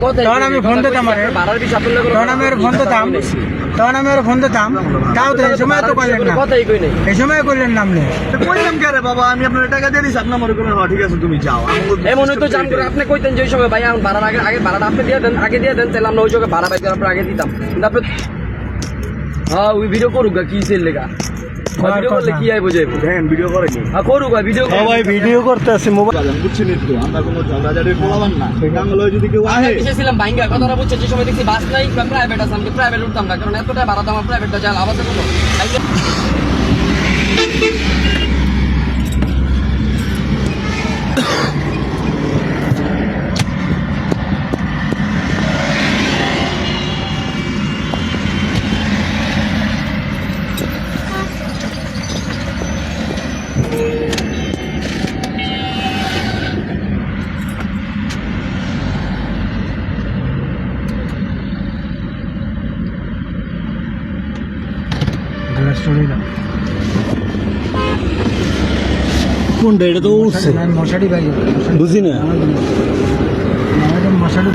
তখন আমি ফোন দিতাম তখন আমি ফোন দিতাম তাও তো এই সময় তো করলেন না, এই সময় করলেন না আপনি। কইলাম কে রে বাবা, আমি আপনার টাকা দিয়ে দিছি, আপনি মনে করেন ঠিক আছে তুমি যাও। এমন হয়তো জান করে আপনি কইতেন যে ওই সময় ভাই আমার ভাড়ার আগে ভাড়াটা আপনি দিয়ে দেন, আগে দিয়ে দেন, তাহলে আমরা ওই জায়গায় ভাড়া পাইতে আপনার আগে দিতাম। কিন্তু আপনি হ্যাঁ ওই ভিডিও করুক কি সেল লেগা ভিডিও করলে কি আইবো যে দেখেন ভিডিও করেনি, হ্যাঁ করুক ভিডিও সবাই ভিডিও করতে আছে মোবাইল, বুঝছেন তো আমরা কোনো ঝগড়াঝাটি বলাবার না। বাংলা যদি কেউ আহে এসেছিলাম ভাঙ্গা কথাটা বুঝছে, যে সময় দেখছি বাস নাই প্রাইভেট আছে, আমি প্রাইভেট উঠতাম না, কারণ এতটা ভাড়া তো আমার প্রাইভেটটা যায় লাভ আছে কোনো। কোনটা এটা তো উঠছে মশারি ভাই বুঝি না মশারি